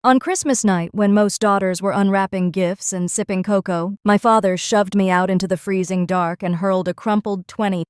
On Christmas night, when most daughters were unwrapping gifts and sipping cocoa, my father shoved me out into the freezing dark and hurled a crumpled $20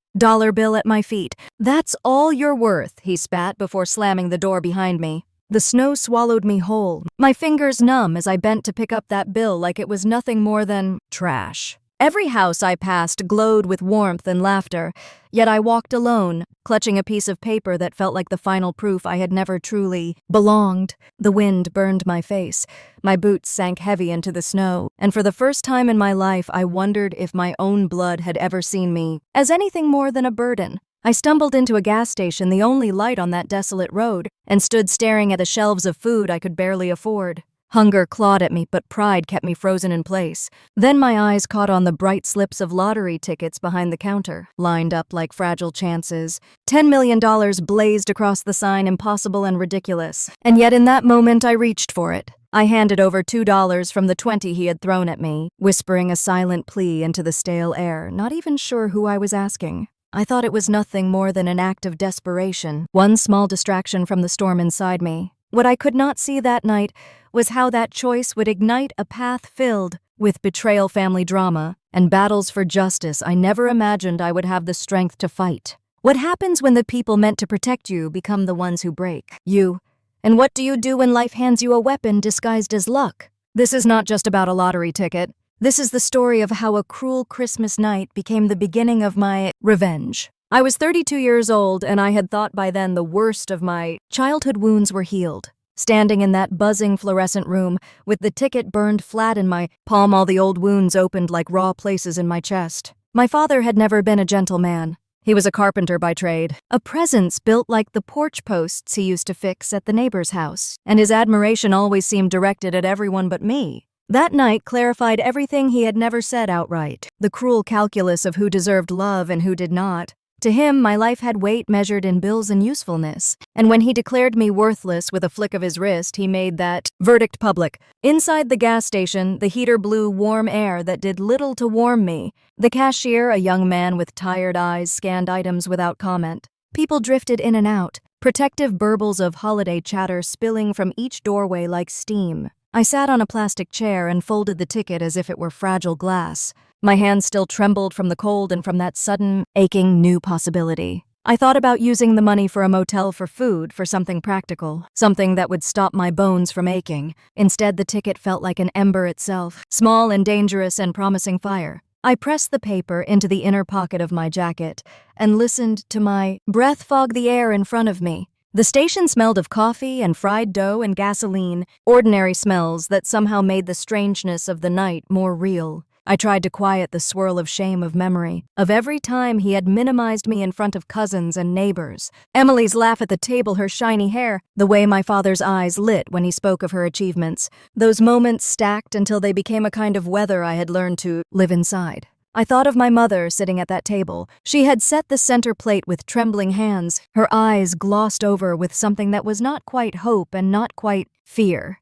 bill at my feet. "That's all you're worth," he spat before slamming the door behind me. The snow swallowed me whole, my fingers numb as I bent to pick up that bill like it was nothing more than trash. Every house I passed glowed with warmth and laughter, yet I walked alone, clutching a piece of paper that felt like the final proof I had never truly belonged. The wind burned my face, my boots sank heavy into the snow, and for the first time in my life I wondered if my own blood had ever seen me as anything more than a burden. I stumbled into a gas station, the only light on that desolate road, and stood staring at the shelves of food I could barely afford. Hunger clawed at me, but pride kept me frozen in place. Then my eyes caught on the bright slips of lottery tickets behind the counter, lined up like fragile chances. $10 million blazed across the sign, impossible and ridiculous. And yet in that moment I reached for it. I handed over $2 from the 20 he had thrown at me, whispering a silent plea into the stale air, not even sure who I was asking. I thought it was nothing more than an act of desperation, one small distraction from the storm inside me. What I could not see that night was how that choice would ignite a path filled with betrayal, family drama, and battles for justice I never imagined I would have the strength to fight. What happens when the people meant to protect you become the ones who break you? And what do you do when life hands you a weapon disguised as luck? This is not just about a lottery ticket. This is the story of how a cruel Christmas night became the beginning of my revenge. I was 32 years old, and I had thought by then the worst of my childhood wounds were healed. Standing in that buzzing fluorescent room, with the ticket burned flat in my palm, all the old wounds opened like raw places in my chest. My father had never been a gentle man. He was a carpenter by trade, a presence built like the porch posts he used to fix at the neighbor's house, and his admiration always seemed directed at everyone but me. That night clarified everything he had never said outright, the cruel calculus of who deserved love and who did not. To him, my life had weight measured in bills and usefulness, and when he declared me worthless with a flick of his wrist, he made that verdict public. Inside the gas station, the heater blew warm air that did little to warm me. The cashier, a young man with tired eyes, scanned items without comment. People drifted in and out, protective burbles of holiday chatter spilling from each doorway like steam. I sat on a plastic chair and folded the ticket as if it were fragile glass. My hands still trembled from the cold and from that sudden, aching new possibility. I thought about using the money for a motel for food, for something practical, something that would stop my bones from aching. Instead, the ticket felt like an ember itself, small and dangerous and promising fire. I pressed the paper into the inner pocket of my jacket and listened to my breath fog the air in front of me. The station smelled of coffee and fried dough and gasoline, ordinary smells that somehow made the strangeness of the night more real. I tried to quiet the swirl of shame of memory, of every time he had minimized me in front of cousins and neighbors. Emily's laugh at the table, her shiny hair, the way my father's eyes lit when he spoke of her achievements. Those moments stacked until they became a kind of weather I had learned to live inside. I thought of my mother sitting at that table. She had set the center plate with trembling hands, her eyes glossed over with something that was not quite hope and not quite fear.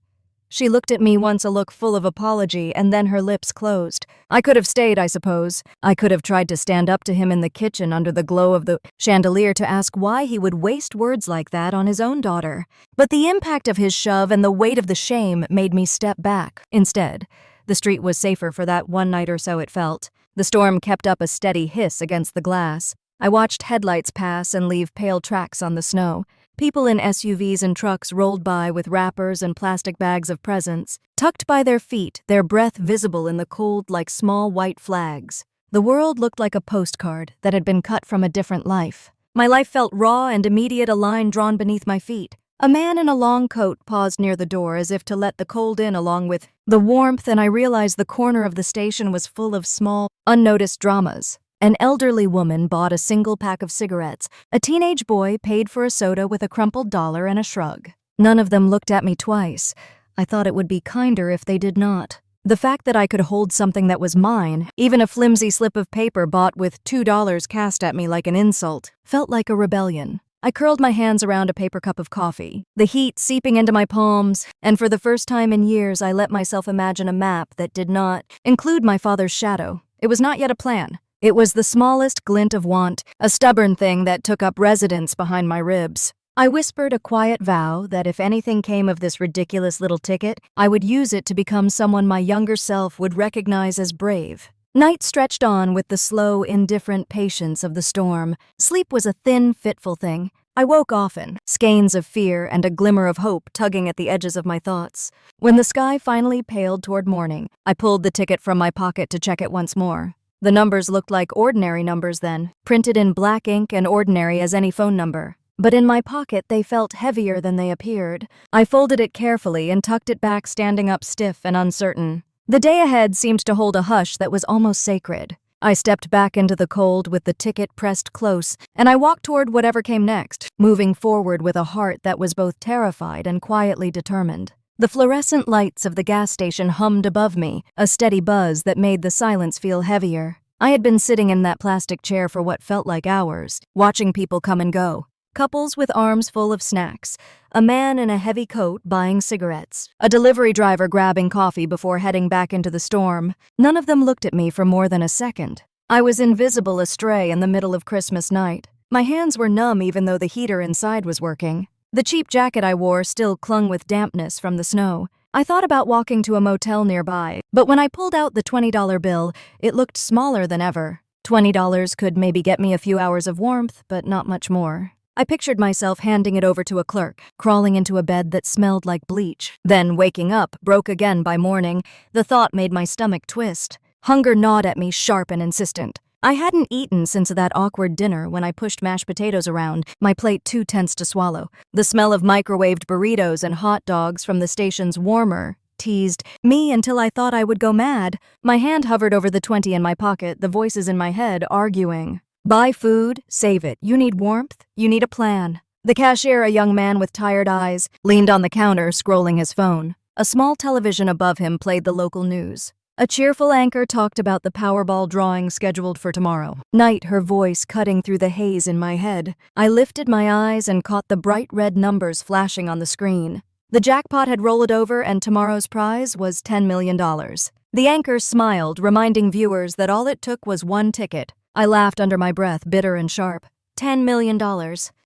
She looked at me once, a look full of apology, and then her lips closed. I could have stayed, I suppose. I could have tried to stand up to him in the kitchen under the glow of the chandelier to ask why he would waste words like that on his own daughter. But the impact of his shove and the weight of the shame made me step back. Instead, the street was safer for that one night or so, it felt. The storm kept up a steady hiss against the glass. I watched headlights pass and leave pale tracks on the snow. People in SUVs and trucks rolled by with wrappers and plastic bags of presents, tucked by their feet, their breath visible in the cold like small white flags. The world looked like a postcard that had been cut from a different life. My life felt raw and immediate, a line drawn beneath my feet. A man in a long coat paused near the door as if to let the cold in along with the warmth, and I realized the corner of the station was full of small, unnoticed dramas. An elderly woman bought a single pack of cigarettes. A teenage boy paid for a soda with a crumpled dollar and a shrug. None of them looked at me twice. I thought it would be kinder if they did not. The fact that I could hold something that was mine, even a flimsy slip of paper bought with $2 cast at me like an insult, felt like a rebellion. I curled my hands around a paper cup of coffee, the heat seeping into my palms, and for the first time in years I let myself imagine a map that did not include my father's shadow. It was not yet a plan. It was the smallest glint of want, a stubborn thing that took up residence behind my ribs. I whispered a quiet vow that if anything came of this ridiculous little ticket, I would use it to become someone my younger self would recognize as brave. Night stretched on with the slow, indifferent patience of the storm. Sleep was a thin, fitful thing. I woke often, skeins of fear and a glimmer of hope tugging at the edges of my thoughts. When the sky finally paled toward morning, I pulled the ticket from my pocket to check it once more. The numbers looked like ordinary numbers then, printed in black ink and ordinary as any phone number. But in my pocket they felt heavier than they appeared. I folded it carefully and tucked it back, standing up stiff and uncertain. The day ahead seemed to hold a hush that was almost sacred. I stepped back into the cold with the ticket pressed close, and I walked toward whatever came next, moving forward with a heart that was both terrified and quietly determined. The fluorescent lights of the gas station hummed above me, a steady buzz that made the silence feel heavier. I had been sitting in that plastic chair for what felt like hours, watching people come and go. Couples with arms full of snacks, a man in a heavy coat buying cigarettes, a delivery driver grabbing coffee before heading back into the storm. None of them looked at me for more than a second. I was invisible astray in the middle of Christmas night. My hands were numb even though the heater inside was working. The cheap jacket I wore still clung with dampness from the snow. I thought about walking to a motel nearby, but when I pulled out the $20 bill, it looked smaller than ever. $20 could maybe get me a few hours of warmth, but not much more. I pictured myself handing it over to a clerk, crawling into a bed that smelled like bleach. Then, waking up, broke again by morning, the thought made my stomach twist. Hunger gnawed at me, sharp and insistent. I hadn't eaten since that awkward dinner when I pushed mashed potatoes around, my plate too tense to swallow. The smell of microwaved burritos and hot dogs from the station's warmer teased me until I thought I would go mad. My hand hovered over the 20 in my pocket, the voices in my head arguing. Buy food, save it. You need warmth, you need a plan. The cashier, a young man with tired eyes, leaned on the counter, scrolling his phone. A small television above him played the local news. A cheerful anchor talked about the Powerball drawing scheduled for tomorrow. Night, her voice cutting through the haze in my head. I lifted my eyes and caught the bright red numbers flashing on the screen. The jackpot had rolled over and tomorrow's prize was $10 million. The anchor smiled, reminding viewers that all it took was one ticket. I laughed under my breath, bitter and sharp. $10 million.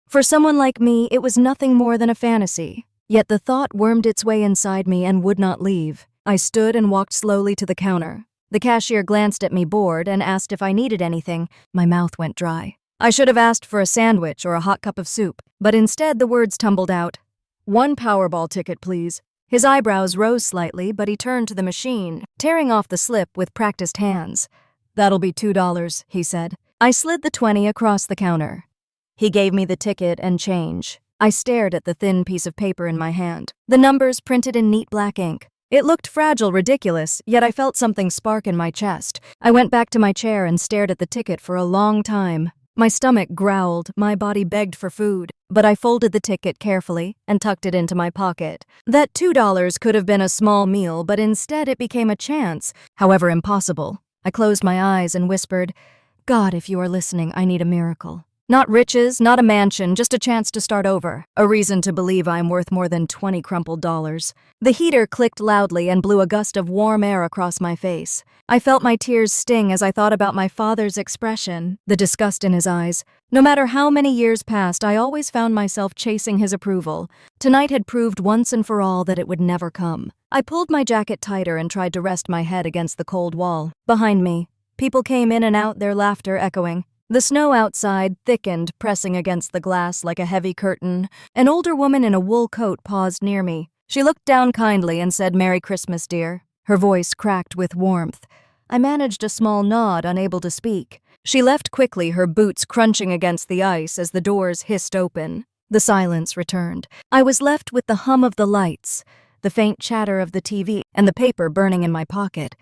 For someone like me, it was nothing more than a fantasy. Yet the thought wormed its way inside me and would not leave. I stood and walked slowly to the counter. The cashier glanced at me bored and asked if I needed anything. My mouth went dry. I should have asked for a sandwich or a hot cup of soup, but instead the words tumbled out. "One Powerball ticket, please." His eyebrows rose slightly, but he turned to the machine, tearing off the slip with practiced hands. "That'll be $2, he said. I slid the 20 across the counter. He gave me the ticket and change. I stared at the thin piece of paper in my hand, the numbers printed in neat black ink. It looked fragile, ridiculous, yet I felt something spark in my chest. I went back to my chair and stared at the ticket for a long time. My stomach growled, my body begged for food, but I folded the ticket carefully and tucked it into my pocket. That $2 could have been a small meal, but instead it became a chance, however impossible. I closed my eyes and whispered, "God, if you are listening, I need a miracle. Not riches, not a mansion, just a chance to start over. A reason to believe I'm worth more than 20 crumpled dollars." The heater clicked loudly and blew a gust of warm air across my face. I felt my tears sting as I thought about my father's expression, the disgust in his eyes. No matter how many years passed, I always found myself chasing his approval. Tonight had proved once and for all that it would never come. I pulled my jacket tighter and tried to rest my head against the cold wall. Behind me, people came in and out, their laughter echoing. The snow outside thickened, pressing against the glass like a heavy curtain. An older woman in a wool coat paused near me. She looked down kindly and said, "Merry Christmas, dear." Her voice cracked with warmth. I managed a small nod, unable to speak. She left quickly, her boots crunching against the ice as the doors hissed open. The silence returned. I was left with the hum of the lights, the faint chatter of the TV, and the paper burning in my pocket.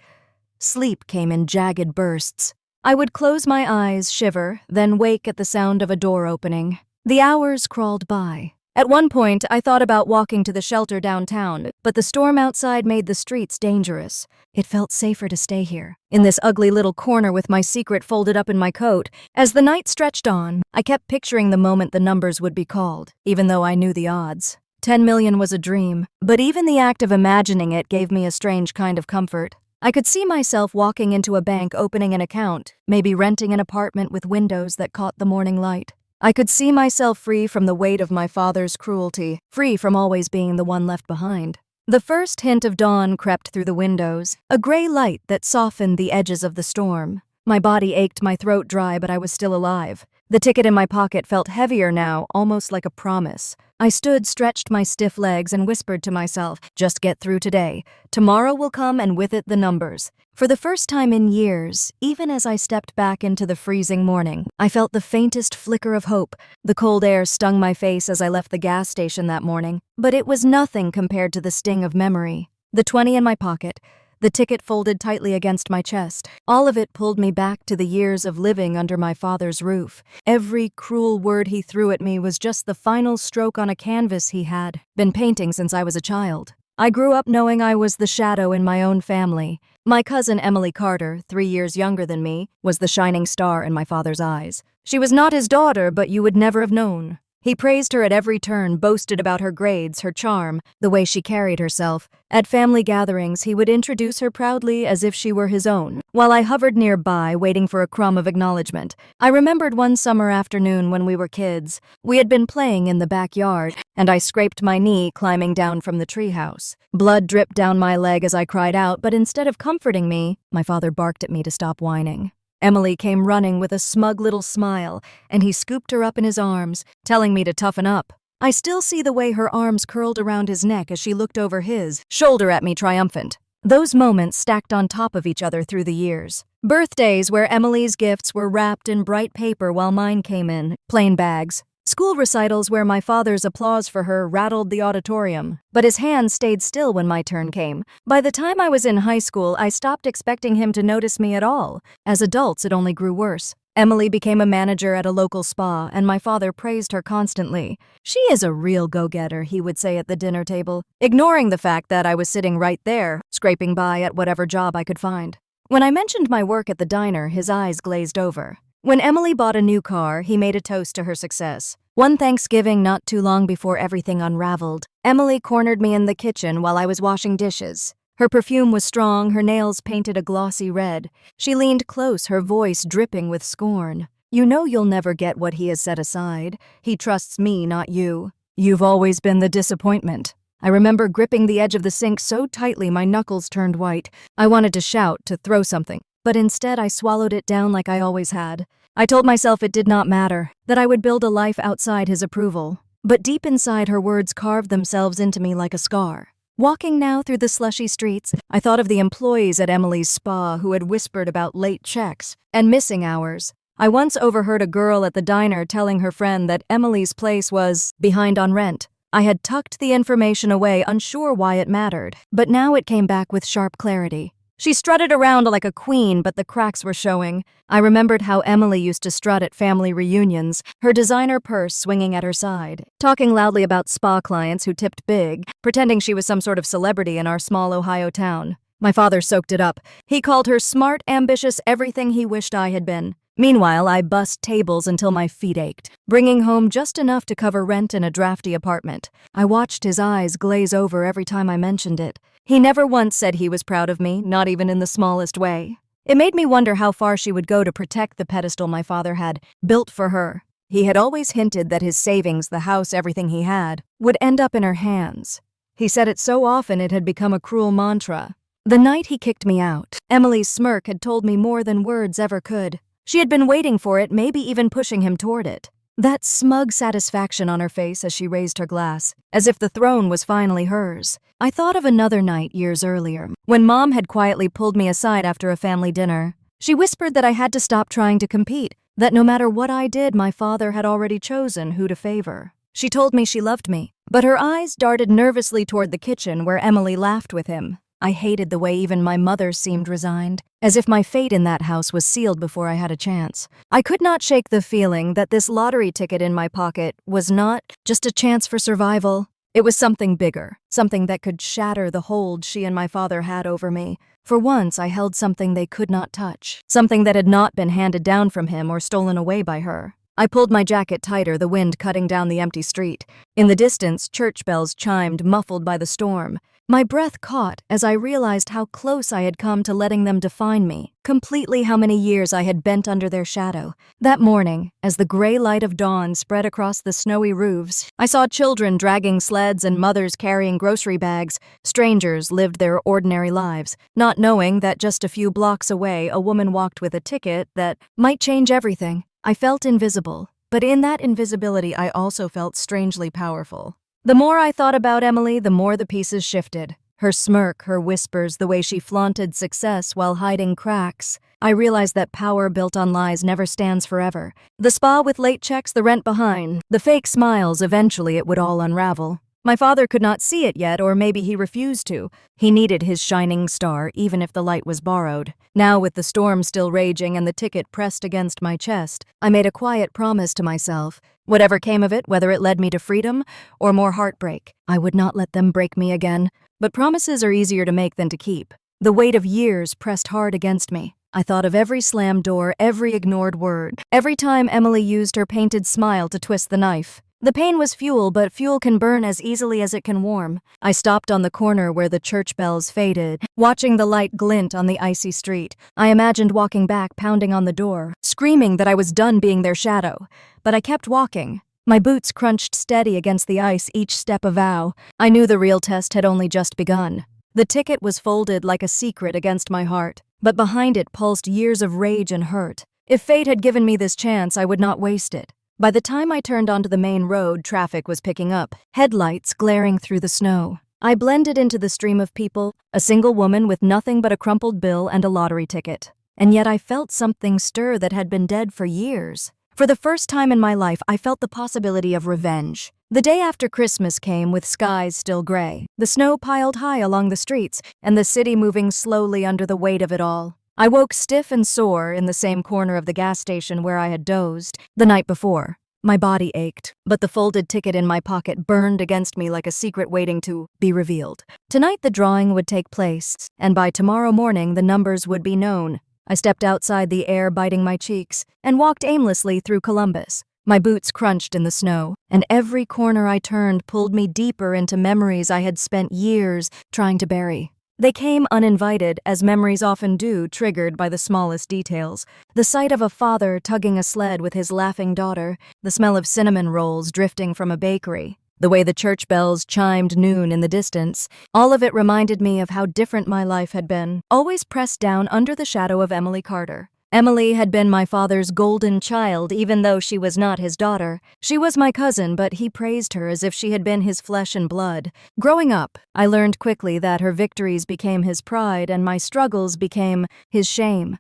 Sleep came in jagged bursts. I would close my eyes, shiver, then wake at the sound of a door opening. The hours crawled by. At one point, I thought about walking to the shelter downtown, but the storm outside made the streets dangerous. It felt safer to stay here, in this ugly little corner with my secret folded up in my coat. As the night stretched on, I kept picturing the moment the numbers would be called, even though I knew the odds. 10 million was a dream, but even the act of imagining it gave me a strange kind of comfort. I could see myself walking into a bank, opening an account, maybe renting an apartment with windows that caught the morning light. I could see myself free from the weight of my father's cruelty, free from always being the one left behind. The first hint of dawn crept through the windows, a gray light that softened the edges of the storm. My body ached, my throat dry, but I was still alive. The ticket in my pocket felt heavier now, almost like a promise. I stood, stretched my stiff legs, and whispered to myself, just get through today. Tomorrow will come, and with it the numbers. For the first time in years, even as I stepped back into the freezing morning, I felt the faintest flicker of hope. The cold air stung my face as I left the gas station that morning, but it was nothing compared to the sting of memory. The 20 in my pocket, the ticket folded tightly against my chest. All of it pulled me back to the years of living under my father's roof. Every cruel word he threw at me was just the final stroke on a canvas he had been painting since I was a child. I grew up knowing I was the shadow in my own family. My cousin Emily Carter, 3 years younger than me, was the shining star in my father's eyes. She was not his daughter, but you would never have known. He praised her at every turn, boasted about her grades, her charm, the way she carried herself. At family gatherings, he would introduce her proudly as if she were his own, while I hovered nearby, waiting for a crumb of acknowledgement. I remembered one summer afternoon when we were kids. We had been playing in the backyard, and I scraped my knee climbing down from the treehouse. Blood dripped down my leg as I cried out, but instead of comforting me, my father barked at me to stop whining. Emily came running with a smug little smile, and he scooped her up in his arms, telling me to toughen up. I still see the way her arms curled around his neck as she looked over his shoulder at me triumphant. Those moments stacked on top of each other through the years. Birthdays where Emily's gifts were wrapped in bright paper while mine came in plain bags. School recitals where my father's applause for her rattled the auditorium, but his hand stayed still when my turn came. By the time I was in high school, I stopped expecting him to notice me at all. As adults, it only grew worse. Emily became a manager at a local spa, and my father praised her constantly. "She is a real go-getter," he would say at the dinner table, ignoring the fact that I was sitting right there, scraping by at whatever job I could find. When I mentioned my work at the diner, his eyes glazed over. When Emily bought a new car, he made a toast to her success. One Thanksgiving not too long before everything unraveled, Emily cornered me in the kitchen while I was washing dishes. Her perfume was strong, her nails painted a glossy red. She leaned close, her voice dripping with scorn. "You know you'll never get what he has set aside. He trusts me, not you. You've always been the disappointment." I remember gripping the edge of the sink so tightly my knuckles turned white. I wanted to shout, to throw something, but instead I swallowed it down like I always had. I told myself it did not matter, that I would build a life outside his approval. But deep inside, her words carved themselves into me like a scar. Walking now through the slushy streets, I thought of the employees at Emily's spa who had whispered about late checks and missing hours. I once overheard a girl at the diner telling her friend that Emily's place was behind on rent. I had tucked the information away, unsure why it mattered, but now it came back with sharp clarity. She strutted around like a queen, but the cracks were showing. I remembered how Emily used to strut at family reunions, her designer purse swinging at her side, talking loudly about spa clients who tipped big, pretending she was some sort of celebrity in our small Ohio town. My father soaked it up. He called her smart, ambitious, everything he wished I had been. Meanwhile, I bussed tables until my feet ached, bringing home just enough to cover rent in a drafty apartment. I watched his eyes glaze over every time I mentioned it. He never once said he was proud of me, not even in the smallest way. It made me wonder how far she would go to protect the pedestal my father had built for her. He had always hinted that his savings, the house, everything he had, would end up in her hands. He said it so often it had become a cruel mantra. The night he kicked me out, Emily's smirk had told me more than words ever could. She had been waiting for it, maybe even pushing him toward it. That smug satisfaction on her face as she raised her glass, as if the throne was finally hers. I thought of another night years earlier, when Mom had quietly pulled me aside after a family dinner. She whispered that I had to stop trying to compete, that no matter what I did, my father had already chosen who to favor. She told me she loved me, but her eyes darted nervously toward the kitchen where Emily laughed with him. I hated the way even my mother seemed resigned, as if my fate in that house was sealed before I had a chance. I could not shake the feeling that this lottery ticket in my pocket was not just a chance for survival. It was something bigger, something that could shatter the hold she and my father had over me. For once, I held something they could not touch, something that had not been handed down from him or stolen away by her. I pulled my jacket tighter, the wind cutting down the empty street. In the distance, church bells chimed, muffled by the storm. My breath caught as I realized how close I had come to letting them define me, completely how many years I had bent under their shadow. That morning, as the gray light of dawn spread across the snowy roofs, I saw children dragging sleds and mothers carrying grocery bags. Strangers lived their ordinary lives, not knowing that just a few blocks away a woman walked with a ticket that might change everything. I felt invisible, but in that invisibility I also felt strangely powerful. The more I thought about Emily, the more the pieces shifted. Her smirk, her whispers, the way she flaunted success while hiding cracks. I realized that power built on lies never stands forever. The spa with late checks, the rent behind, the fake smiles, eventually it would all unravel. My father could not see it yet, or maybe he refused to. He needed his shining star, even if the light was borrowed. Now, with the storm still raging and the ticket pressed against my chest, I made a quiet promise to myself. Whatever came of it, whether it led me to freedom or more heartbreak, I would not let them break me again. But promises are easier to make than to keep. The weight of years pressed hard against me. I thought of every slammed door, every ignored word, every time Emily used her painted smile to twist the knife. The pain was fuel, but fuel can burn as easily as it can warm. I stopped on the corner where the church bells faded, watching the light glint on the icy street. I imagined walking back, pounding on the door, screaming that I was done being their shadow. But I kept walking. My boots crunched steady against the ice, each step a vow. I knew the real test had only just begun. The ticket was folded like a secret against my heart, but behind it pulsed years of rage and hurt. If fate had given me this chance, I would not waste it. By the time I turned onto the main road, traffic was picking up, headlights glaring through the snow. I blended into the stream of people, a single woman with nothing but a crumpled bill and a lottery ticket. And yet I felt something stir that had been dead for years. For the first time in my life, I felt the possibility of revenge. The day after Christmas came with skies still gray, the snow piled high along the streets, and the city moving slowly under the weight of it all. I woke stiff and sore in the same corner of the gas station where I had dozed the night before. My body ached, but the folded ticket in my pocket burned against me like a secret waiting to be revealed. Tonight the drawing would take place, and by tomorrow morning the numbers would be known. I stepped outside, the air biting my cheeks, and walked aimlessly through Columbus. My boots crunched in the snow, and every corner I turned pulled me deeper into memories I had spent years trying to bury. They came uninvited, as memories often do, triggered by the smallest details. The sight of a father tugging a sled with his laughing daughter, the smell of cinnamon rolls drifting from a bakery, the way the church bells chimed noon in the distance, all of it reminded me of how different my life had been, always pressed down under the shadow of Emily Carter. Emily had been my father's golden child, even though she was not his daughter. She was my cousin, but he praised her as if she had been his flesh and blood. Growing up, I learned quickly that her victories became his pride and my struggles became his shame.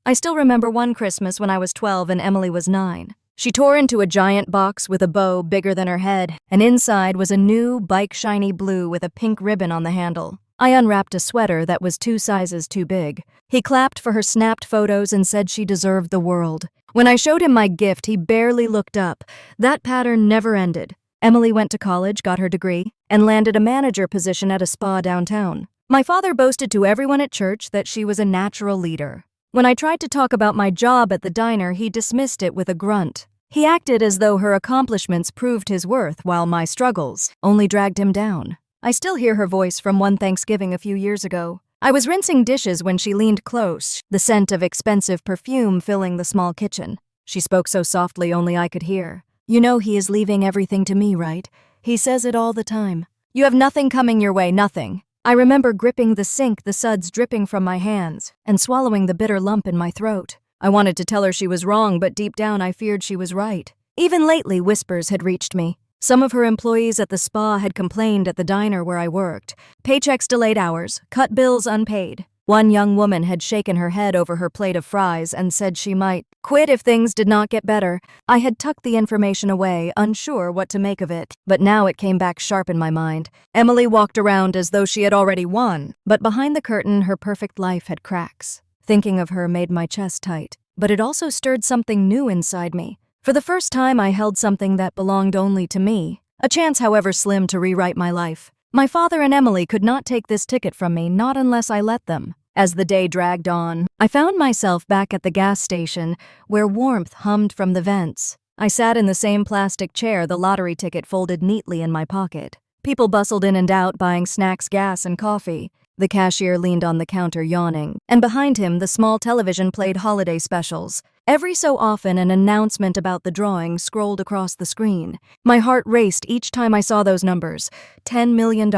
I still remember one Christmas when I was 12 and Emily was 9. She tore into a giant box with a bow bigger than her head, and inside was a new, bike shiny blue with a pink ribbon on the handle. I unwrapped a sweater that was 2 sizes too big. He clapped for her snapped photos and said she deserved the world. When I showed him my gift, he barely looked up. That pattern never ended. Emily went to college, got her degree, and landed a manager position at a spa downtown. My father boasted to everyone at church that she was a natural leader. When I tried to talk about my job at the diner, he dismissed it with a grunt. He acted as though her accomplishments proved his worth, while my struggles only dragged him down. I still hear her voice from one Thanksgiving a few years ago. I was rinsing dishes when she leaned close, the scent of expensive perfume filling the small kitchen. She spoke so softly only I could hear. "You know he is leaving everything to me, right? He says it all the time. You have nothing coming your way, nothing." I remember gripping the sink, the suds dripping from my hands, and swallowing the bitter lump in my throat. I wanted to tell her she was wrong, but deep down I feared she was right. Even lately, whispers had reached me. Some of her employees at the spa had complained at the diner where I worked. Paychecks delayed hours, cut bills unpaid. One young woman had shaken her head over her plate of fries and said she might quit if things did not get better. I had tucked the information away, unsure what to make of it, but now it came back sharp in my mind. Emily walked around as though she had already won, but behind the curtain her perfect life had cracks. Thinking of her made my chest tight, but it also stirred something new inside me. For the first time, I held something that belonged only to me, a chance, however slim, to rewrite my life. My father and Emily could not take this ticket from me, not unless I let them. As the day dragged on, I found myself back at the gas station, where warmth hummed from the vents. I sat in the same plastic chair, the lottery ticket folded neatly in my pocket. People bustled in and out, buying snacks, gas, and coffee. The cashier leaned on the counter, yawning, and behind him, the small television played holiday specials. Every so often, an announcement about the drawing scrolled across the screen. My heart raced each time I saw those numbers. $10 million.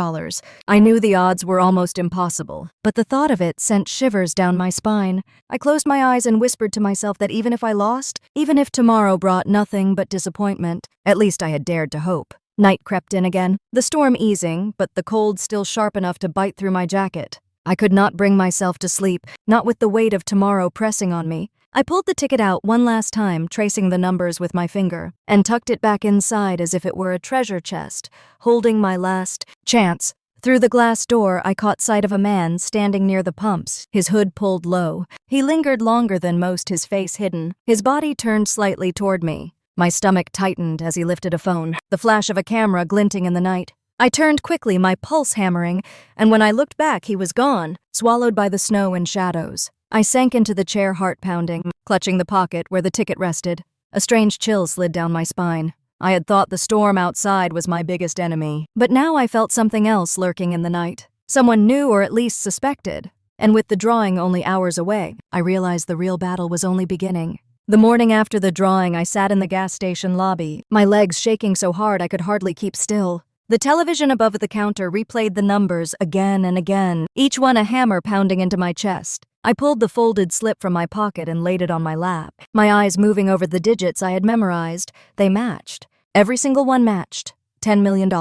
I knew the odds were almost impossible, but the thought of it sent shivers down my spine. I closed my eyes and whispered to myself that even if I lost, even if tomorrow brought nothing but disappointment, at least I had dared to hope. Night crept in again, the storm easing, but the cold still sharp enough to bite through my jacket. I could not bring myself to sleep, not with the weight of tomorrow pressing on me. I pulled the ticket out one last time, tracing the numbers with my finger, and tucked it back inside as if it were a treasure chest, holding my last chance. Through the glass door, I caught sight of a man standing near the pumps, his hood pulled low. He lingered longer than most, his face hidden, his body turned slightly toward me. My stomach tightened as he lifted a phone, the flash of a camera glinting in the night. I turned quickly, my pulse hammering, and when I looked back, he was gone, swallowed by the snow and shadows. I sank into the chair, heart pounding, clutching the pocket where the ticket rested. A strange chill slid down my spine. I had thought the storm outside was my biggest enemy, but now I felt something else lurking in the night. Someone new, or at least suspected. And with the drawing only hours away, I realized the real battle was only beginning. The morning after the drawing, I sat in the gas station lobby, my legs shaking so hard I could hardly keep still. The television above the counter replayed the numbers again and again, each one a hammer pounding into my chest. I pulled the folded slip from my pocket and laid it on my lap, my eyes moving over the digits I had memorized. They matched. Every single one matched. $10 million.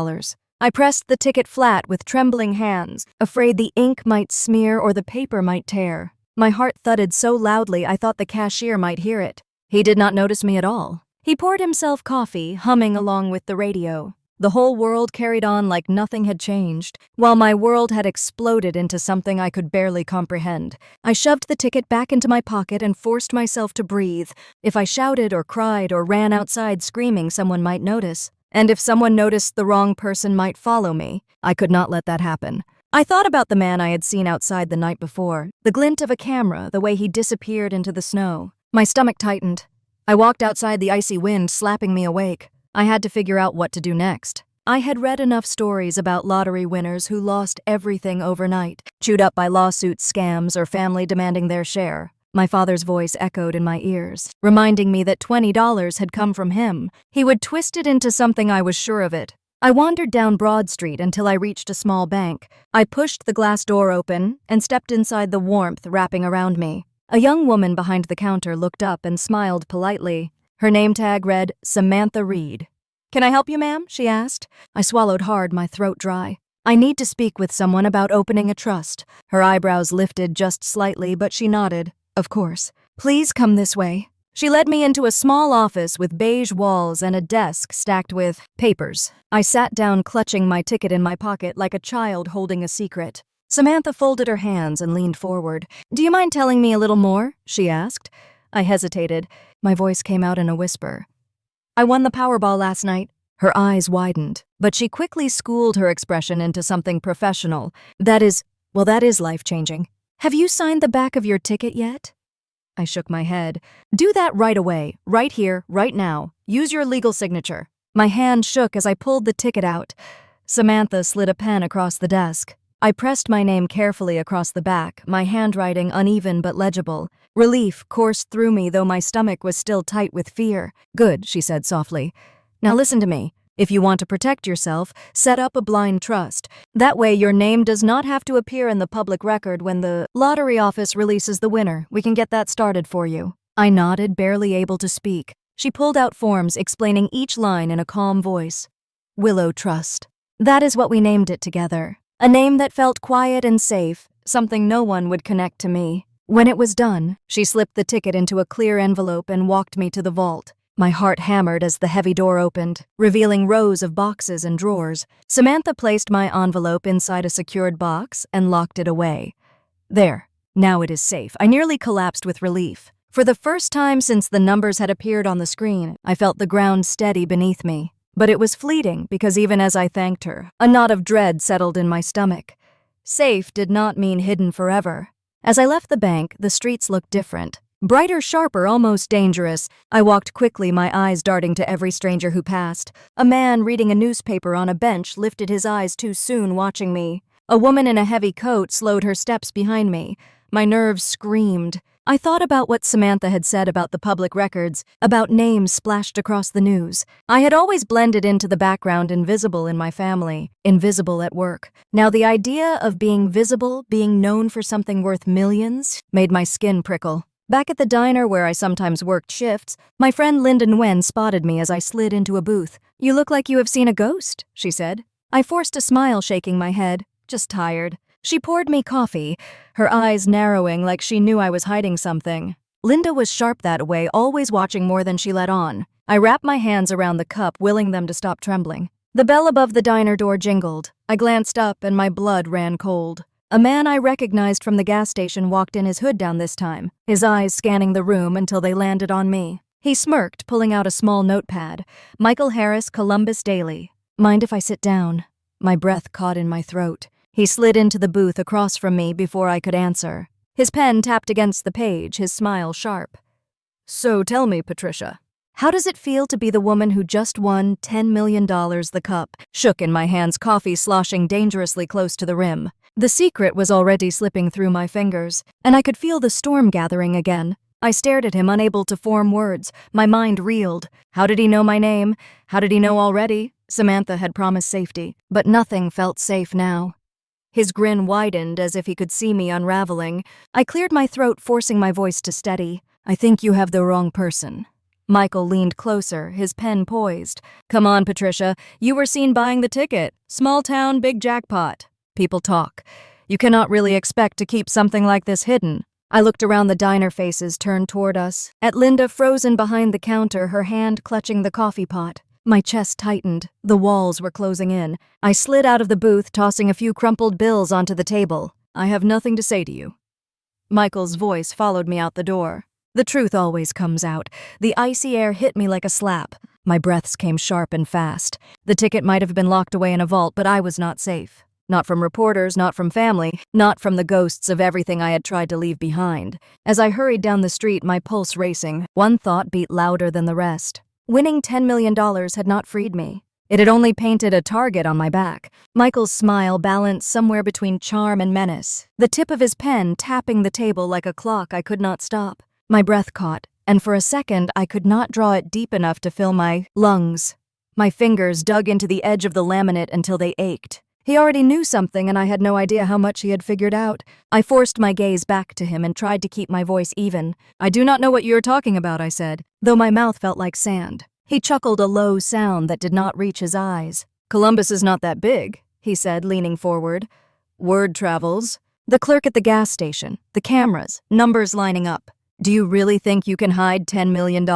I pressed the ticket flat with trembling hands, afraid the ink might smear or the paper might tear. My heart thudded so loudly I thought the cashier might hear it. He did not notice me at all. He poured himself coffee, humming along with the radio. The whole world carried on like nothing had changed, while my world had exploded into something I could barely comprehend. I shoved the ticket back into my pocket and forced myself to breathe. If I shouted or cried or ran outside screaming, someone might notice. And if someone noticed, the wrong person might follow me. I could not let that happen. I thought about the man I had seen outside the night before, the glint of a camera, the way he disappeared into the snow. My stomach tightened. I walked outside, the icy wind slapping me awake. I had to figure out what to do next. I had read enough stories about lottery winners who lost everything overnight, chewed up by lawsuits, scams, or family demanding their share. My father's voice echoed in my ears, reminding me that $20 had come from him. He would twist it into something, I was sure of it. I wandered down Broad Street until I reached a small bank. I pushed the glass door open and stepped inside, the warmth wrapping around me. A young woman behind the counter looked up and smiled politely. Her name tag read, Samantha Reed. "Can I help you, ma'am?" she asked. I swallowed hard, my throat dry. "I need to speak with someone about opening a trust." Her eyebrows lifted just slightly, but she nodded. "Of course. Please come this way." She led me into a small office with beige walls and a desk stacked with papers. I sat down, clutching my ticket in my pocket like a child holding a secret. Samantha folded her hands and leaned forward. "Do you mind telling me a little more?" she asked. I hesitated. My voice came out in a whisper. "I won the Powerball last night." Her eyes widened, but she quickly schooled her expression into something professional. That is life-changing. "Have you signed the back of your ticket yet?" I shook my head. "Do that right away, right here, right now. Use your legal signature." My hand shook as I pulled the ticket out. Samantha slid a pen across the desk. I pressed my name carefully across the back, my handwriting uneven but legible. Relief coursed through me, though my stomach was still tight with fear. "Good," she said softly. "Now listen to me. If you want to protect yourself, set up a blind trust. That way your name does not have to appear in the public record when the lottery office releases the winner. We can get that started for you." I nodded, barely able to speak. She pulled out forms, explaining each line in a calm voice. "Willow Trust. That is what we named it together. A name that felt quiet and safe, something no one would connect to me." When it was done, she slipped the ticket into a clear envelope and walked me to the vault. My heart hammered as the heavy door opened, revealing rows of boxes and drawers. Samantha placed my envelope inside a secured box and locked it away. "There. Now it is safe." I nearly collapsed with relief. For the first time since the numbers had appeared on the screen, I felt the ground steady beneath me. But it was fleeting, because even as I thanked her, a knot of dread settled in my stomach. Safe did not mean hidden forever. As I left the bank, the streets looked different. Brighter, sharper, almost dangerous. I walked quickly, my eyes darting to every stranger who passed. A man reading a newspaper on a bench lifted his eyes too soon, watching me. A woman in a heavy coat slowed her steps behind me. My nerves screamed. I thought about what Samantha had said about the public records, about names splashed across the news. I had always blended into the background, invisible in my family, invisible at work. Now the idea of being visible, being known for something worth millions, made my skin prickle. Back at the diner where I sometimes worked shifts, my friend Linda Nguyen spotted me as I slid into a booth. "You look like you have seen a ghost," she said. I forced a smile, shaking my head. "Just tired." She poured me coffee, her eyes narrowing like she knew I was hiding something. Linda was sharp that way, always watching more than she let on. I wrapped my hands around the cup, willing them to stop trembling. The bell above the diner door jingled. I glanced up and my blood ran cold. A man I recognized from the gas station walked in, his hood down this time, his eyes scanning the room until they landed on me. He smirked, pulling out a small notepad. "Michael Harris, Columbus Daily." "Mind if I sit down?" My breath caught in my throat. He slid into the booth across from me before I could answer. His pen tapped against the page, his smile sharp. "So tell me, Patricia, how does it feel to be the woman who just won $10 million?" The cup shook in my hands, coffee sloshing dangerously close to the rim. The secret was already slipping through my fingers, and I could feel the storm gathering again. I stared at him, unable to form words. My mind reeled. How did he know my name? How did he know already? Samantha had promised safety, but nothing felt safe now. His grin widened as if he could see me unraveling. I cleared my throat, forcing my voice to steady. "I think you have the wrong person." Michael leaned closer, his pen poised. "Come on, Patricia. You were seen buying the ticket. Small town, big jackpot. People talk. You cannot really expect to keep something like this hidden." I looked around, the diner faces turned toward us. At Linda, frozen behind the counter, her hand clutching the coffee pot. My chest tightened. The walls were closing in. I slid out of the booth, tossing a few crumpled bills onto the table. "I have nothing to say to you." Michael's voice followed me out the door. The truth always comes out. The icy air hit me like a slap. My breaths came sharp and fast. The ticket might have been locked away in a vault, but I was not safe. Not from reporters, not from family, not from the ghosts of everything I had tried to leave behind. As I hurried down the street, my pulse racing, one thought beat louder than the rest. Winning $10 million had not freed me. It had only painted a target on my back. Michael's smile balanced somewhere between charm and menace. The tip of his pen tapping the table like a clock I could not stop. My breath caught, and for a second I could not draw it deep enough to fill my lungs. My fingers dug into the edge of the laminate until they ached. He already knew something, and I had no idea how much he had figured out. I forced my gaze back to him and tried to keep my voice even. "I do not know what you are talking about," I said, though my mouth felt like sand. He chuckled, a low sound that did not reach his eyes. "Columbus is not that big," he said, leaning forward. "Word travels." The clerk at the gas station, the cameras, numbers lining up. "Do you really think you can hide $10 million?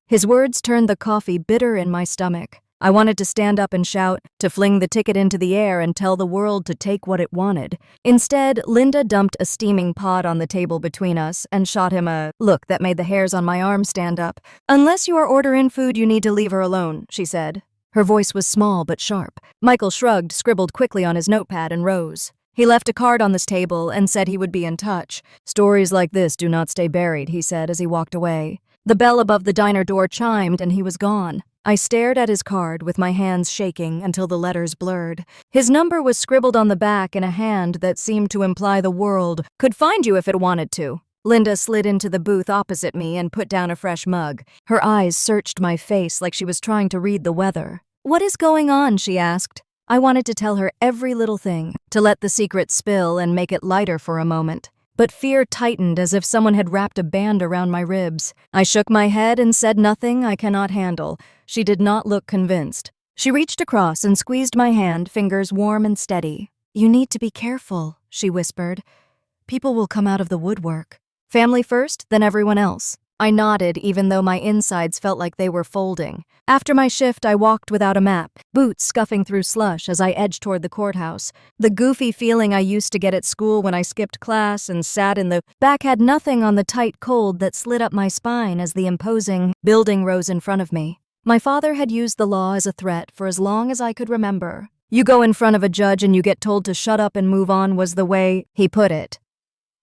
His words turned the coffee bitter in my stomach. I wanted to stand up and shout, to fling the ticket into the air and tell the world to take what it wanted. Instead, Linda dumped a steaming pot on the table between us and shot him a look that made the hairs on my arm stand up. "Unless you are ordering food, you need to leave her alone," she said. Her voice was small but sharp. Michael shrugged, scribbled quickly on his notepad, and rose. He left a card on this table and said he would be in touch. "Stories like this do not stay buried," he said as he walked away. The bell above the diner door chimed and he was gone. I stared at his card with my hands shaking until the letters blurred. His number was scribbled on the back in a hand that seemed to imply the world could find you if it wanted to. Linda slid into the booth opposite me and put down a fresh mug. Her eyes searched my face like she was trying to read the weather. "What is going on?" she asked. I wanted to tell her every little thing, to let the secret spill and make it lighter for a moment. But fear tightened as if someone had wrapped a band around my ribs. I shook my head and said nothing I cannot handle. She did not look convinced. She reached across and squeezed my hand, fingers warm and steady. "You need to be careful," she whispered. "People will come out of the woodwork. Family first, then everyone else." I nodded, even though my insides felt like they were folding. After my shift, I walked without a map, boots scuffing through slush as I edged toward the courthouse. The goofy feeling I used to get at school when I skipped class and sat in the back had nothing on the tight cold that slid up my spine as the imposing building rose in front of me. My father had used the law as a threat for as long as I could remember. "You go in front of a judge and you get told to shut up and move on," was the way he put it.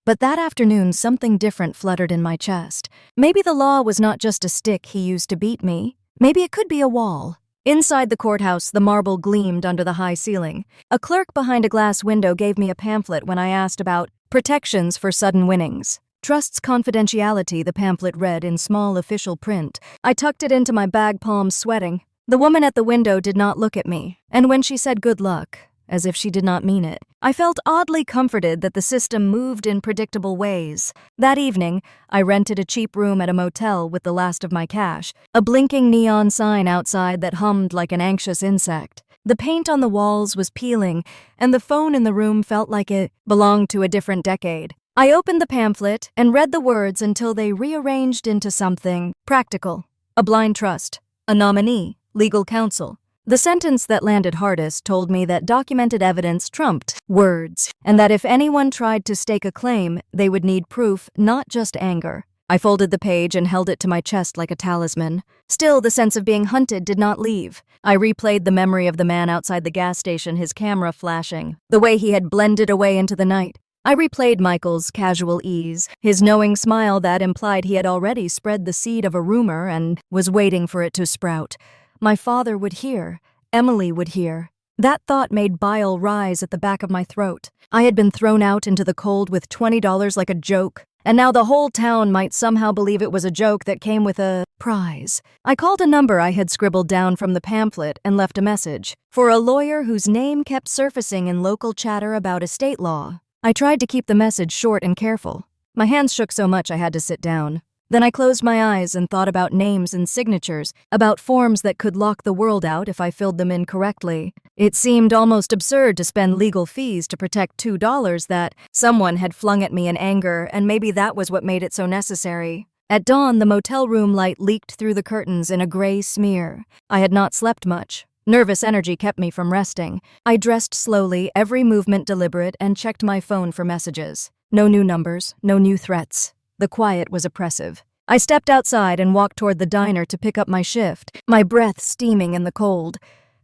But that afternoon, something different fluttered in my chest. Maybe the law was not just a stick he used to beat me. Maybe it could be a wall. Inside the courthouse, the marble gleamed under the high ceiling. A clerk behind a glass window gave me a pamphlet when I asked about protections for sudden winnings. Trust's confidentiality, the pamphlet read in small official print. I tucked it into my bag, palms sweating. The woman at the window did not look at me, and when she said good luck, as if she did not mean it, I felt oddly comforted that the system moved in predictable ways. That evening, I rented a cheap room at a motel with the last of my cash, a blinking neon sign outside that hummed like an anxious insect. The paint on the walls was peeling, and the phone in the room felt like it belonged to a different decade. I opened the pamphlet and read the words until they rearranged into something practical. A blind trust, a nominee, legal counsel. The sentence that landed hardest told me that documented evidence trumped words, and that if anyone tried to stake a claim, they would need proof, not just anger. I folded the page and held it to my chest like a talisman. Still, the sense of being hunted did not leave. I replayed the memory of the man outside the gas station, his camera flashing, the way he had blended away into the night. I replayed Michael's casual ease, his knowing smile that implied he had already spread the seed of a rumor and was waiting for it to sprout. My father would hear. Emily would hear. That thought made bile rise at the back of my throat. I had been thrown out into the cold with $20 like a joke, and now the whole town might somehow believe it was a joke that came with a prize. I called a number I had scribbled down from the pamphlet and left a message for a lawyer whose name kept surfacing in local chatter about estate law. I tried to keep the message short and careful. My hands shook so much I had to sit down. Then I closed my eyes and thought about names and signatures, about forms that could lock the world out if I filled them in correctly. It seemed almost absurd to spend legal fees to protect $2 that someone had flung at me in anger, and maybe that was what made it so necessary. At dawn, the motel room light leaked through the curtains in a gray smear. I had not slept much. Nervous energy kept me from resting. I dressed slowly, every movement deliberate, and checked my phone for messages. No new numbers, no new threats. The quiet was oppressive. I stepped outside and walked toward the diner to pick up my shift, my breath steaming in the cold.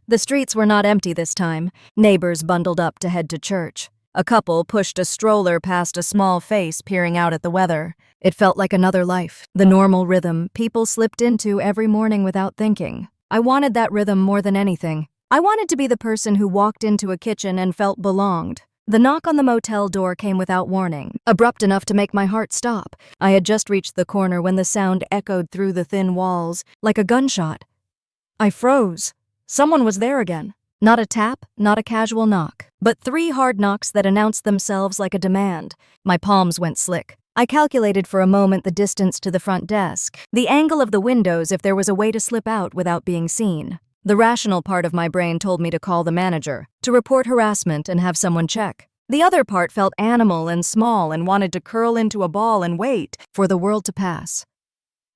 The streets were not empty this time. Neighbors bundled up to head to church. A couple pushed a stroller past a small face peering out at the weather. It felt like another life, the normal rhythm people slipped into every morning without thinking. I wanted that rhythm more than anything. I wanted to be the person who walked into a kitchen and felt belonged. The knock on the motel door came without warning, abrupt enough to make my heart stop. I had just reached the corner when the sound echoed through the thin walls, like a gunshot. I froze. Someone was there again. Not a tap, not a casual knock, but 3 hard knocks that announced themselves like a demand. My palms went slick. I calculated for a moment the distance to the front desk, the angle of the windows if there was a way to slip out without being seen. The rational part of my brain told me to call the manager, to report harassment and have someone check. The other part felt animal and small and wanted to curl into a ball and wait for the world to pass.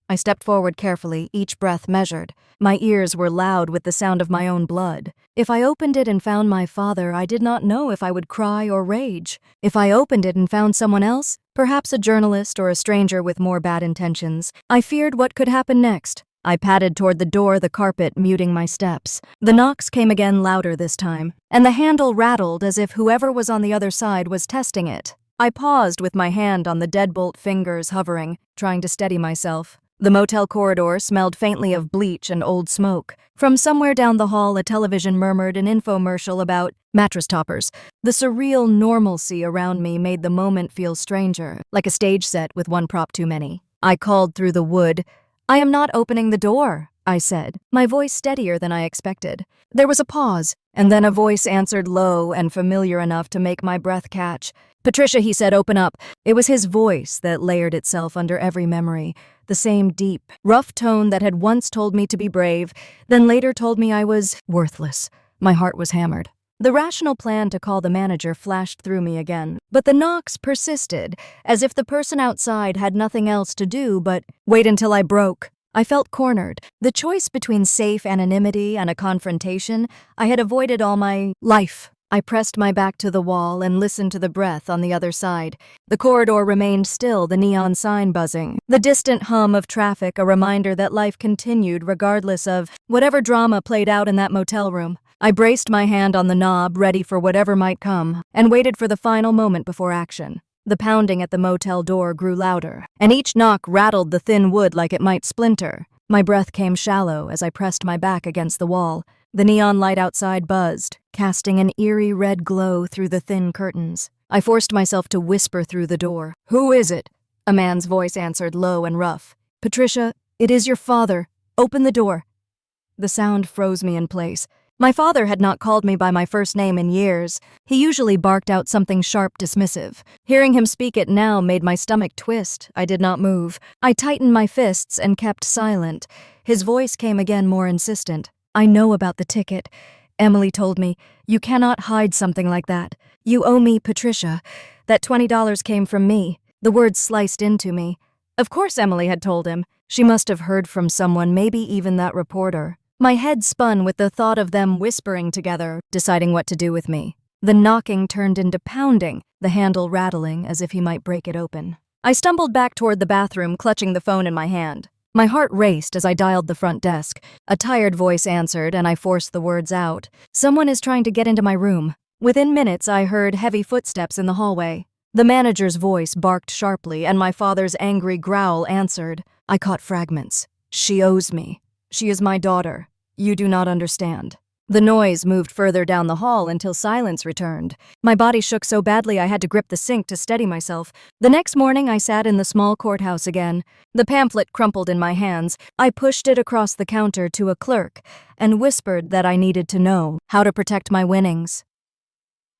I stepped forward carefully, each breath measured. My ears were loud with the sound of my own blood. If I opened it and found my father, I did not know if I would cry or rage. If I opened it and found someone else, perhaps a journalist or a stranger with more bad intentions, I feared what could happen next. I padded toward the door, the carpet muting my steps. The knocks came again, louder this time, and the handle rattled as if whoever was on the other side was testing it. I paused with my hand on the deadbolt fingers hovering, trying to steady myself. The motel corridor smelled faintly of bleach and old smoke. From somewhere down the hall, a television murmured an infomercial about mattress toppers. The surreal normalcy around me made the moment feel stranger, like a stage set with one prop too many. I called through the wood. "I am not opening the door," I said, my voice steadier than I expected. There was a pause, and then a voice answered low and familiar enough to make my breath catch. "Patricia," he said, "open up." It was his voice that layered itself under every memory, the same deep, rough tone that had once told me to be brave, then later told me I was worthless. My heart was hammered. The rational plan to call the manager flashed through me again, but the knocks persisted, as if the person outside had nothing else to do but wait until I broke. I felt cornered. The choice between safe anonymity and a confrontation I had avoided all my life. I pressed my back to the wall and listened to the breath on the other side. The corridor remained still, the neon sign buzzing. The distant hum of traffic, a reminder that life continued regardless of whatever drama played out in that motel room. I braced my hand on the knob, ready for whatever might come, and waited for the final moment before action. The pounding at the motel door grew louder, and each knock rattled the thin wood like it might splinter. My breath came shallow as I pressed my back against the wall. The neon light outside buzzed, casting an eerie red glow through the thin curtains. I forced myself to whisper through the door. "Who is it?" A man's voice answered, low and rough. "Patricia, it is your father. Open the door." The sound froze me in place. My father had not called me by my first name in years. He usually barked out something sharp, dismissive. Hearing him speak it now made my stomach twist. I did not move. I tightened my fists and kept silent. His voice came again, more insistent. "I know about the ticket. Emily told me. You cannot hide something like that. You owe me, Patricia. That $20 came from me." The words sliced into me. Of course Emily had told him. She must have heard from someone, maybe even that reporter. My head spun with the thought of them whispering together, deciding what to do with me. The knocking turned into pounding, the handle rattling as if he might break it open. I stumbled back toward the bathroom, clutching the phone in my hand. My heart raced as I dialed the front desk. A tired voice answered, and I forced the words out. "Someone is trying to get into my room." Within minutes, I heard heavy footsteps in the hallway. The manager's voice barked sharply, and my father's angry growl answered. I caught fragments. "She owes me. She is my daughter. You do not understand." The noise moved further down the hall until silence returned. My body shook so badly I had to grip the sink to steady myself. The next morning I sat in the small courthouse again. The pamphlet crumpled in my hands. I pushed it across the counter to a clerk and whispered that I needed to know how to protect my winnings.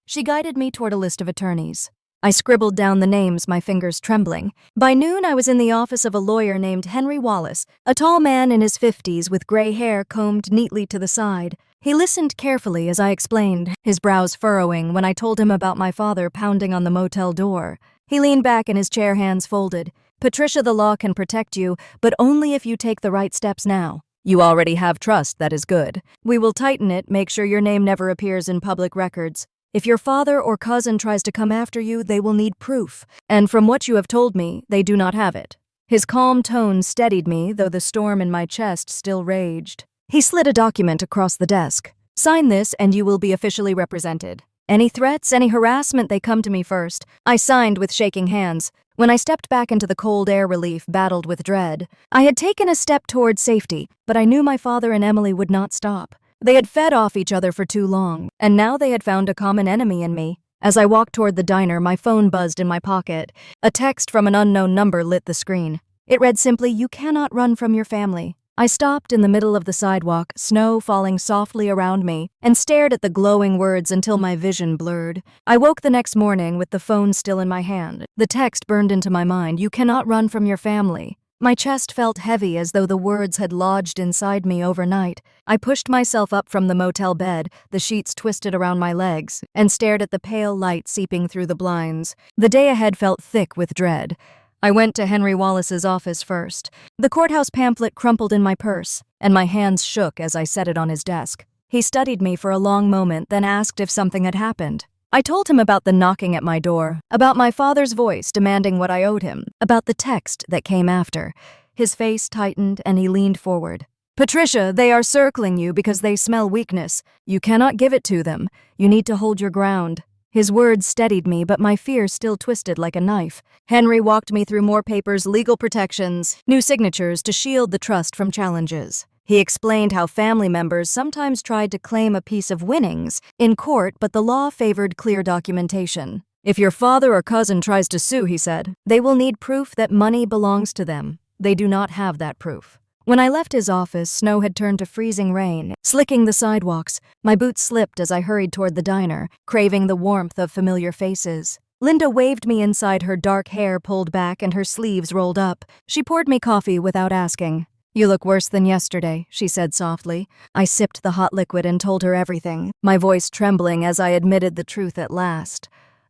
She guided me toward a list of attorneys. I scribbled down the names, my fingers trembling. By noon, I was in the office of a lawyer named Henry Wallace, a tall man in his 50s with gray hair combed neatly to the side. He listened carefully as I explained, his brows furrowing when I told him about my father pounding on the motel door. He leaned back in his chair, hands folded. "Patricia, the law can protect you, but only if you take the right steps now. You already have trust, that is good. We will tighten it, make sure your name never appears in public records. If your father or cousin tries to come after you, they will need proof. And from what you have told me, they do not have it." His calm tone steadied me, though the storm in my chest still raged. He slid a document across the desk. "Sign this and you will be officially represented. Any threats, any harassment, they come to me first." I signed with shaking hands. When I stepped back into the cold air, relief battled with dread. I had taken a step toward safety, but I knew my father and Emily would not stop. They had fed off each other for too long, and now they had found a common enemy in me. As I walked toward the diner, my phone buzzed in my pocket. A text from an unknown number lit the screen. It read simply, "You cannot run from your family." I stopped in the middle of the sidewalk, snow falling softly around me, and stared at the glowing words until my vision blurred. I woke the next morning with the phone still in my hand. The text burned into my mind, "You cannot run from your family." My chest felt heavy as though the words had lodged inside me overnight. I pushed myself up from the motel bed, the sheets twisted around my legs, and stared at the pale light seeping through the blinds. The day ahead felt thick with dread. I went to Henry Wallace's office first. The courthouse pamphlet crumpled in my purse, and my hands shook as I set it on his desk. He studied me for a long moment, then asked if something had happened. I told him about the knocking at my door, about my father's voice demanding what I owed him, about the text that came after. His face tightened and he leaned forward. "Patricia, they are circling you because they smell weakness. You cannot give it to them. You need to hold your ground." His words steadied me, but my fear still twisted like a knife. Henry walked me through more papers, legal protections, new signatures to shield the trust from challenges. He explained how family members sometimes tried to claim a piece of winnings in court, but the law favored clear documentation. "If your father or cousin tries to sue," he said, "they will need proof that money belongs to them. They do not have that proof." When I left his office, snow had turned to freezing rain, slicking the sidewalks. My boots slipped as I hurried toward the diner, craving the warmth of familiar faces. Linda waved me inside, her dark hair pulled back and her sleeves rolled up. She poured me coffee without asking. "You look worse than yesterday," she said softly. I sipped the hot liquid and told her everything, my voice trembling as I admitted the truth at last.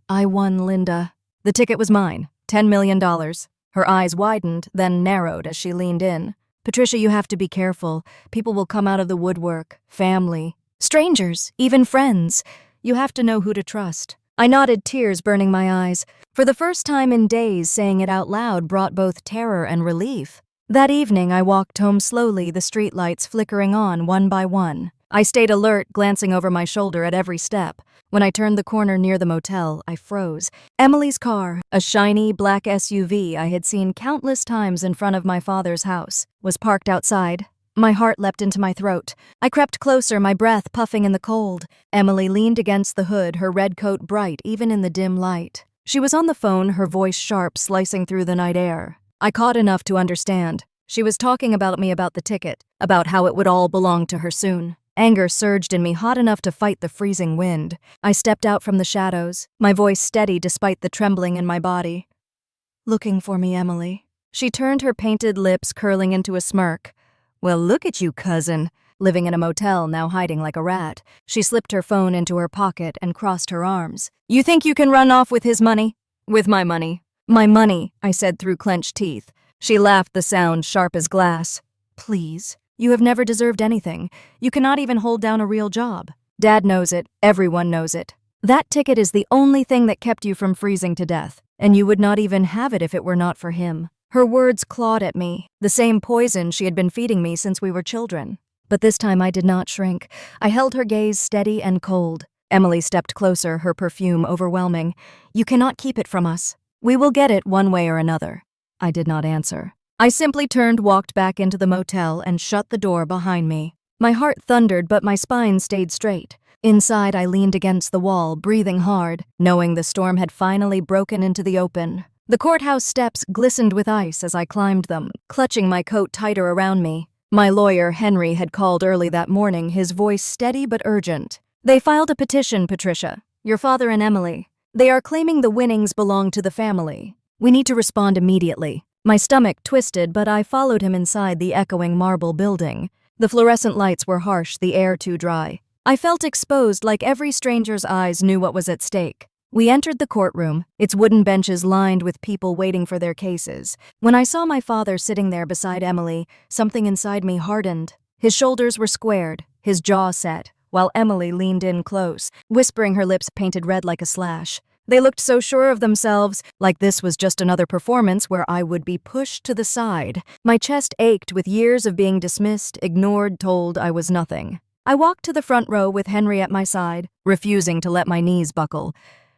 "I won, Linda. The ticket was mine. $10 million. Her eyes widened, then narrowed as she leaned in. "Patricia, you have to be careful. People will come out of the woodwork. Family. Strangers. Even friends. You have to know who to trust." I nodded, tears burning my eyes. For the first time in days, saying it out loud brought both terror and relief. That evening, I walked home slowly, the streetlights flickering on one by one. I stayed alert, glancing over my shoulder at every step. When I turned the corner near the motel, I froze. Emily's car, a shiny black SUV I had seen countless times in front of my father's house, was parked outside. My heart leapt into my throat. I crept closer, my breath puffing in the cold. Emily leaned against the hood, her red coat bright even in the dim light. She was on the phone, her voice sharp, slicing through the night air. I caught enough to understand. She was talking about me, about the ticket, about how it would all belong to her soon. Anger surged in me, hot enough to fight the freezing wind. I stepped out from the shadows, my voice steady despite the trembling in my body. "Looking for me, Emily." She turned, her painted lips curling into a smirk. "Well, look at you, cousin." Living in a motel, now hiding like a rat. She slipped her phone into her pocket and crossed her arms. "You think you can run off with his money?" "With my money." "My money," I said through clenched teeth. She laughed, the sound sharp as glass. "Please. You have never deserved anything. You cannot even hold down a real job. Dad knows it. Everyone knows it. That ticket is the only thing that kept you from freezing to death, and you would not even have it if it were not for him." Her words clawed at me, the same poison she had been feeding me since we were children. But this time I did not shrink. I held her gaze steady and cold. Emily stepped closer, her perfume overwhelming. "You cannot keep it from us. We will get it one way or another." I did not answer. I simply turned, walked back into the motel, and shut the door behind me. My heart thundered, but my spine stayed straight. Inside, I leaned against the wall, breathing hard, knowing the storm had finally broken into the open. The courthouse steps glistened with ice as I climbed them, clutching my coat tighter around me. My lawyer, Henry, had called early that morning, his voice steady but urgent. "They filed a petition, Patricia. Your father and Emily. They are claiming the winnings belong to the family. We need to respond immediately." My stomach twisted, but I followed him inside the echoing marble building. The fluorescent lights were harsh, the air too dry. I felt exposed, like every stranger's eyes knew what was at stake. We entered the courtroom, its wooden benches lined with people waiting for their cases. When I saw my father sitting there beside Emily, something inside me hardened. His shoulders were squared, his jaw set, while Emily leaned in close, whispering, her lips painted red like a slash. They looked so sure of themselves, like this was just another performance where I would be pushed to the side. My chest ached with years of being dismissed, ignored, told I was nothing. I walked to the front row with Henry at my side, refusing to let my knees buckle.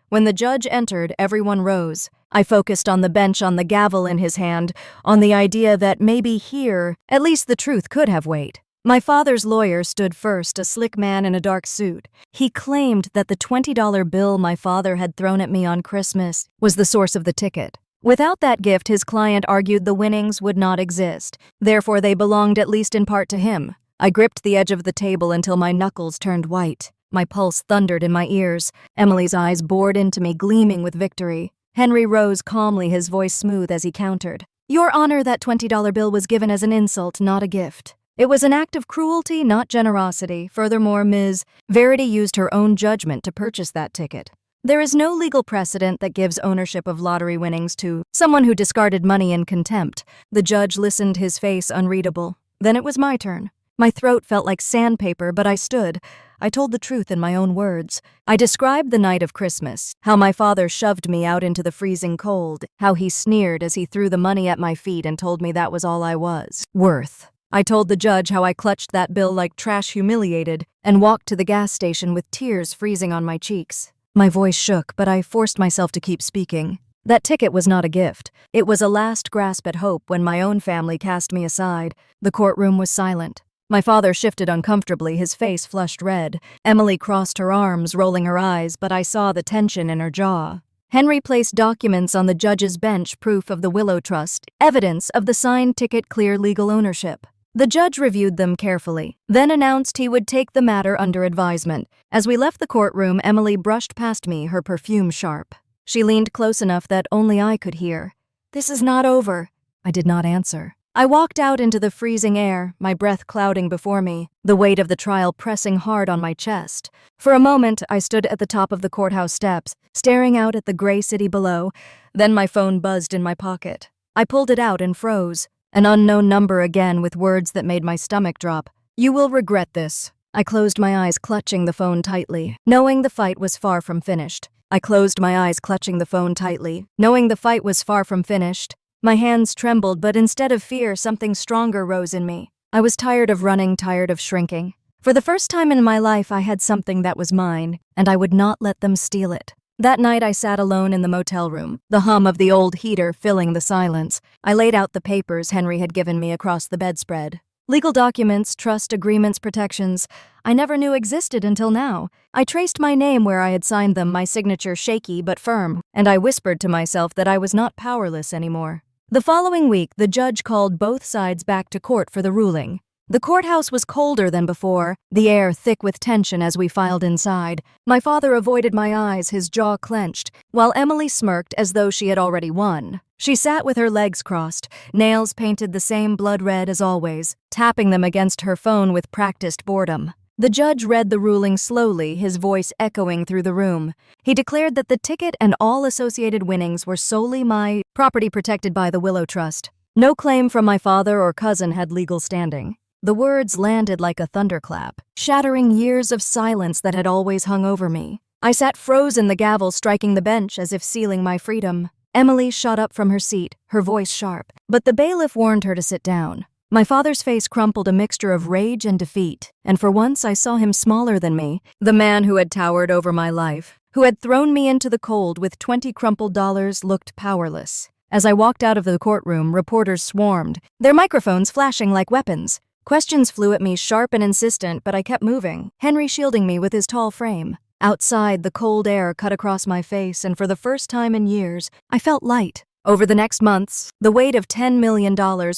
When the judge entered, everyone rose. I focused on the bench, on the gavel in his hand, on the idea that maybe here, at least the truth could have weight. My father's lawyer stood first, a slick man in a dark suit. He claimed that the $20 bill my father had thrown at me on Christmas was the source of the ticket. Without that gift, his client argued the winnings would not exist. Therefore, they belonged at least in part to him. I gripped the edge of the table until my knuckles turned white. My pulse thundered in my ears. Emily's eyes bored into me, gleaming with victory. Henry rose calmly, his voice smooth as he countered. "Your Honor, that $20 bill was given as an insult, not a gift. It was an act of cruelty, not generosity. Furthermore, Ms. Verity used her own judgment to purchase that ticket. There is no legal precedent that gives ownership of lottery winnings to someone who discarded money in contempt." The judge listened, his face unreadable. Then it was my turn. My throat felt like sandpaper, but I stood. I told the truth in my own words. I described the night of Christmas, how my father shoved me out into the freezing cold, how he sneered as he threw the money at my feet and told me that was all I was worth. I told the judge how I clutched that bill like trash, humiliated, and walked to the gas station with tears freezing on my cheeks. My voice shook, but I forced myself to keep speaking. That ticket was not a gift. It was a last grasp at hope when my own family cast me aside. The courtroom was silent. My father shifted uncomfortably, his face flushed red. Emily crossed her arms, rolling her eyes, but I saw the tension in her jaw. Henry placed documents on the judge's bench, proof of the Willow Trust, evidence of the signed ticket, clear legal ownership. The judge reviewed them carefully, then announced he would take the matter under advisement. As we left the courtroom, Emily brushed past me, her perfume sharp. She leaned close enough that only I could hear. "This is not over." I did not answer. I walked out into the freezing air, my breath clouding before me, the weight of the trial pressing hard on my chest. For a moment, I stood at the top of the courthouse steps, staring out at the gray city below. Then my phone buzzed in my pocket. I pulled it out and froze. An unknown number again, with words that made my stomach drop. "You will regret this." I closed my eyes, clutching the phone tightly, knowing the fight was far from finished. I closed my eyes, clutching the phone tightly, knowing the fight was far from finished. My hands trembled, but instead of fear, something stronger rose in me. I was tired of running, tired of shrinking. For the first time in my life, I had something that was mine, and I would not let them steal it. That night, I sat alone in the motel room, the hum of the old heater filling the silence. I laid out the papers Henry had given me across the bedspread. Legal documents, trust agreements, protections I never knew existed until now. I traced my name where I had signed them, my signature shaky but firm, and I whispered to myself that I was not powerless anymore. The following week, the judge called both sides back to court for the ruling. The courthouse was colder than before, the air thick with tension as we filed inside. My father avoided my eyes, his jaw clenched, while Emily smirked as though she had already won. She sat with her legs crossed, nails painted the same blood red as always, tapping them against her phone with practiced boredom. The judge read the ruling slowly, his voice echoing through the room. He declared that the ticket and all associated winnings were solely my property protected by the Willow Trust. No claim from my father or cousin had legal standing. The words landed like a thunderclap, shattering years of silence that had always hung over me. I sat frozen, the gavel striking the bench as if sealing my freedom. Emily shot up from her seat, her voice sharp, but the bailiff warned her to sit down. My father's face crumpled, a mixture of rage and defeat, and for once I saw him smaller than me, the man who had towered over my life, who had thrown me into the cold with 20 crumpled dollars, looked powerless. As I walked out of the courtroom, reporters swarmed, their microphones flashing like weapons. Questions flew at me, sharp and insistent, but I kept moving, Henry shielding me with his tall frame. Outside, the cold air cut across my face, and for the first time in years, I felt light. Over the next months, the weight of $10 million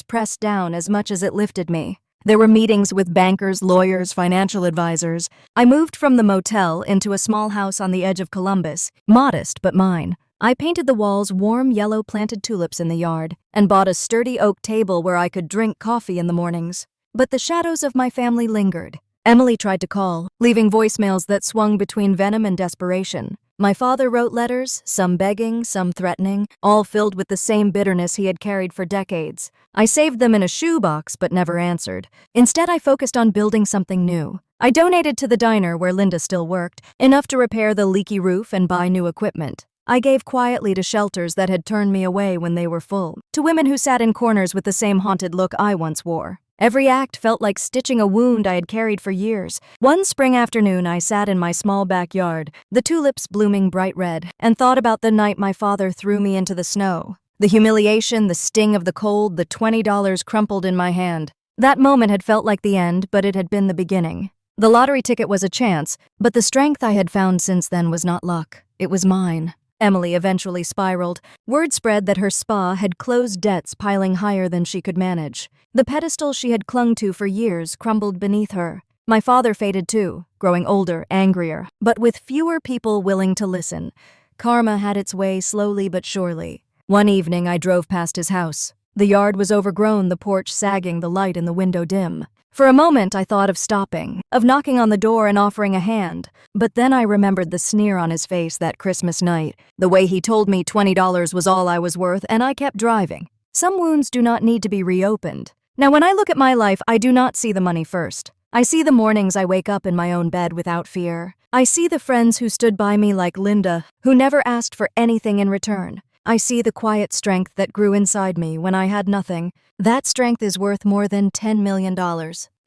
pressed down as much as it lifted me. There were meetings with bankers, lawyers, financial advisors. I moved from the motel into a small house on the edge of Columbus, modest but mine. I painted the walls warm yellow planted tulips in the yard, and bought a sturdy oak table where I could drink coffee in the mornings. But the shadows of my family lingered. Emily tried to call, leaving voicemails that swung between venom and desperation. My father wrote letters, some begging, some threatening, all filled with the same bitterness he had carried for decades. I saved them in a shoebox but never answered. Instead, I focused on building something new. I donated to the diner where Linda still worked, enough to repair the leaky roof and buy new equipment. I gave quietly to shelters that had turned me away when they were full, to women who sat in corners with the same haunted look I once wore. Every act felt like stitching a wound I had carried for years. One spring afternoon, I sat in my small backyard, the tulips blooming bright red, and thought about the night my father threw me into the snow. The humiliation, the sting of the cold, the $20 crumpled in my hand. That moment had felt like the end, but it had been the beginning. The lottery ticket was a chance, but the strength I had found since then was not luck. It was mine. Emily eventually spiraled. Word spread that her spa had closed, debts piling higher than she could manage. The pedestal she had clung to for years crumbled beneath her. My father faded too, growing older, angrier, but with fewer people willing to listen. Karma had its way slowly but surely. One evening, I drove past his house. The yard was overgrown, the porch sagging, the light in the window dim. For a moment, I thought of stopping, of knocking on the door and offering a hand. But then I remembered the sneer on his face that Christmas night, the way he told me $20 was all I was worth, and I kept driving. Some wounds do not need to be reopened. Now, when I look at my life, I do not see the money first. I see the mornings I wake up in my own bed without fear. I see the friends who stood by me like Linda, who never asked for anything in return. I see the quiet strength that grew inside me when I had nothing. That strength is worth more than $10 million.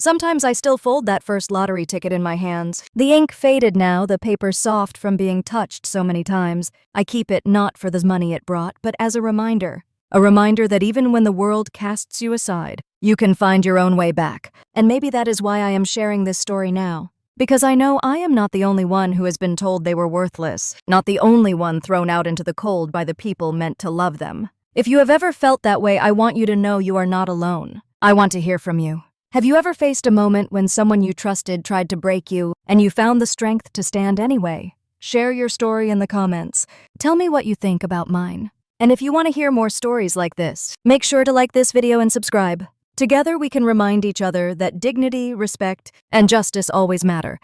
Sometimes I still fold that first lottery ticket in my hands. The ink faded now, the paper soft from being touched so many times. I keep it not for the money it brought, but as a reminder. A reminder that even when the world casts you aside, you can find your own way back. And maybe that is why I am sharing this story now. Because I know I am not the only one who has been told they were worthless, not the only one thrown out into the cold by the people meant to love them. If you have ever felt that way, I want you to know you are not alone. I want to hear from you. Have you ever faced a moment when someone you trusted tried to break you, and you found the strength to stand anyway? Share your story in the comments. Tell me what you think about mine. And if you want to hear more stories like this, make sure to like this video and subscribe. Together we can remind each other that dignity, respect, and justice always matter.